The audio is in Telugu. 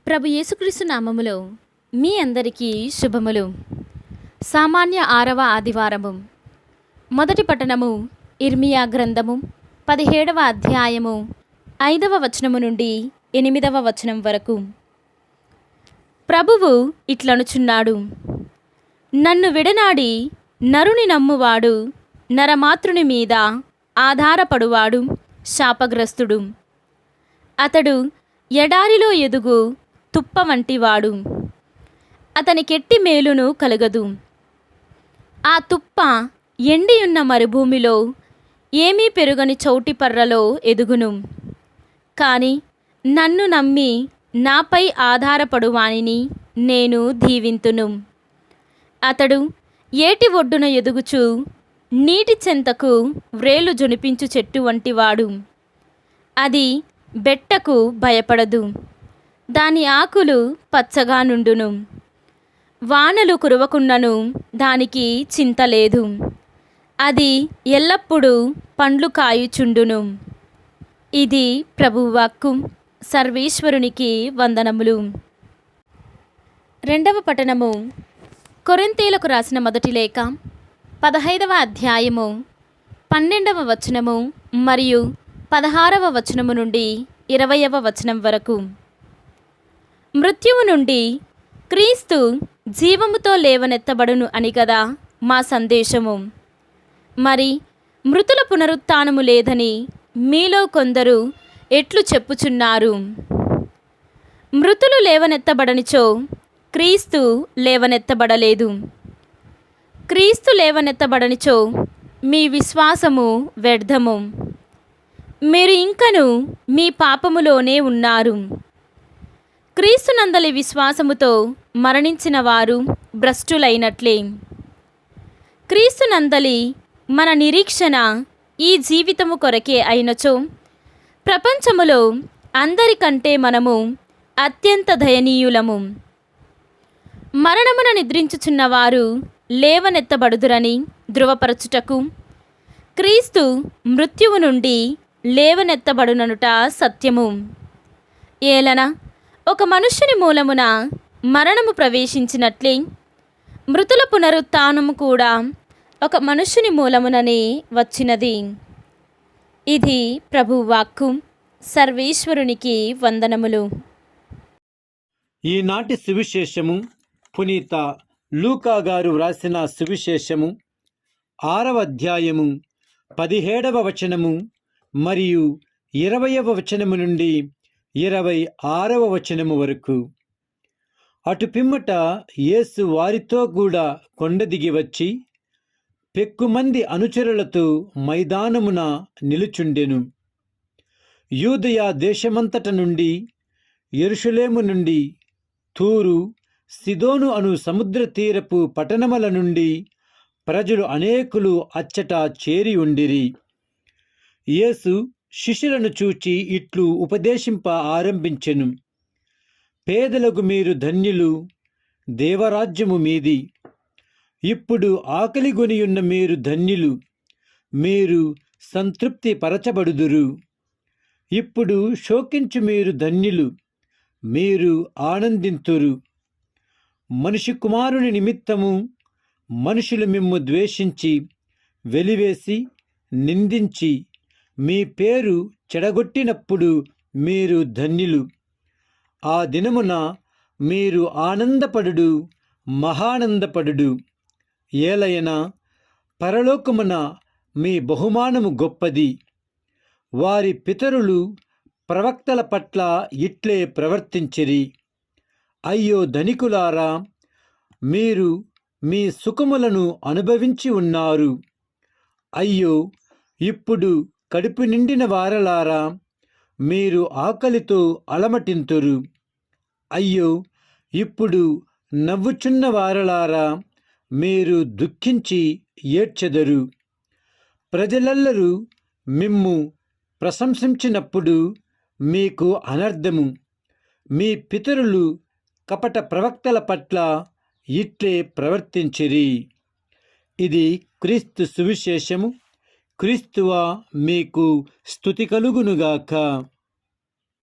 ప్రభు యేసుక్రీస్తు నామములో మీ అందరికీ శుభములు. సామాన్య 6వ ఆదివారము. మొదటి పట్టణము ఇర్మియా గ్రంథము 17వ అధ్యాయము 5వ వచనము నుండి 8వ వచనం వరకు. ప్రభువు ఇట్లనుచున్నాడు, నన్ను విడనాడి నరుని నమ్మువాడు, నరమాతృని మీద ఆధారపడువాడు శాపగ్రస్తుడు. అతడు ఎడారిలో ఎదుగు తుప్ప వంటివాడు, అతనికెట్టి మేలును కలగదు. ఆ తుప్ప ఎండియున్న మరుభూమిలో ఏమీ పెరుగని చౌటిపర్రలో ఎదుగును. కాని నన్ను నమ్మి నాపై ఆధారపడువానిని నేను దీవింతును. అతడు ఏటి ఒడ్డున ఎదుగుచు నీటి చెంతకు వ్రేలు జొనిపించు చెట్టు వంటివాడు. అది బెట్టకు భయపడదు, దాని ఆకులు పచ్చగా నుండును. వానలు కురవకున్నను దానికి చింత లేదు, అది ఎల్లప్పుడూ పండ్లు కాయుచుండును. ఇది ప్రభువాక్కు. సర్వేశ్వరునికి వందనములు. రెండవ పట్టణము కొరింథీయులకు రాసిన మొదటి లేఖ 15వ అధ్యాయము 12వ వచనము మరియు 16వ వచనము నుండి 20వ వచనం వరకు. మృత్యువు నుండి క్రీస్తు జీవముతో లేవనెత్తబడును అని కదా మా సందేశము. మరి మృతుల పునరుత్థానము లేదని మీలో కొందరు ఎట్లు చెప్పుచున్నారు? మృతులు లేవనెత్తబడనిచో క్రీస్తు లేవనెత్తబడలేదు. క్రీస్తు లేవనెత్తబడనిచో మీ విశ్వాసము వ్యర్థము, మీరు ఇంకను మీ పాపములోనే ఉన్నారు. క్రీస్తునందలి విశ్వాసముతో మరణించిన వారు భ్రష్టులైనట్లే. క్రీస్తునందలి మన నిరీక్షణ ఈ జీవితము కొరకే అయినచో ప్రపంచములో అందరికంటే మనము అత్యంత దయనీయులము. మరణమున నిద్రించుచున్నవారు లేవనెత్తబడుదురని ధృవపరచుటకు క్రీస్తు మృత్యువు నుండి లేవనెత్తబడుననుట సత్యము. ఏలన ఒక మనుష్యుని మూలమున మరణము ప్రవేశించినట్లే మృతుల పునరుత్థానము కూడా ఒక మనుష్యుని మూలముననే వచ్చినది. ఇది ప్రభువాక్కు. సర్వేశ్వరునికి వందనములు. ఈనాటి సువిశేషము పునీత లూకా గారు వ్రాసిన సువిశేషము 6వ అధ్యాయము 17వ వచనము మరియు 20వ వచనము నుండి 26వ వచనము వరకు. అటు పిమ్మట యేసు వారితో కూడా కొండ దిగి వచ్చి పెక్కుమంది అనుచరులతో మైదానమున నిలుచుండెను. యూదయ దేశమంతట నుండి, యెరూషలేము నుండి, తూరు, సిదోను అను సముద్ర తీరపు పట్టణముల నుండి ప్రజలు అనేకులు అచ్చట చేరి ఉండిరి. యేసు శిష్యులను చూచి ఇట్లు ఉపదేశింప ఆరంభించెను. పేదలకు మీరు ధన్యులు, దేవరాజ్యము మీది. ఇప్పుడు ఆకలిగొనియున్న మీరు ధన్యులు, మీరు సంతృప్తి పరచబడుదురు. ఇప్పుడు శోకించు మీరు ధన్యులు, మీరు ఆనందింతురు. మనిషి కుమారుని నిమిత్తము మనుషులు మిమ్ము ద్వేషించి, వెలివేసి, నిందించి, మీ పేరు చెడగొట్టినప్పుడు మీరు ధన్యులు. ఆ దినమున మీరు ఆనందపడుడు, మహానందపడుడు. ఏలయన పరలోకమున మీ బహుమానము గొప్పది. వారి పితరులు ప్రవక్తల పట్ల ఇట్లే ప్రవర్తించిరి. అయ్యో ధనికులారా, మీరు మీ సుఖములను అనుభవించి ఉన్నారు. అయ్యో ఇప్పుడు కడుపు నిండిన వారలారా, మీరు ఆకలితో అలమటింతురు. అయ్యో ఇప్పుడు నవ్వుచున్న వారలారా, మీరు దుఃఖించి ఏడ్చెదరు. ప్రజలెల్లరూ మిమ్ము ప్రశంసించినప్పుడు మీకు అనర్థము. మీ పితరులు కపట ప్రవక్తల పట్ల ఇట్లే ప్రవర్తించిరి. ఇది క్రీస్తు సువిశేషము. క్రీస్తువా మీకు స్తుతి కలుగునుగాక.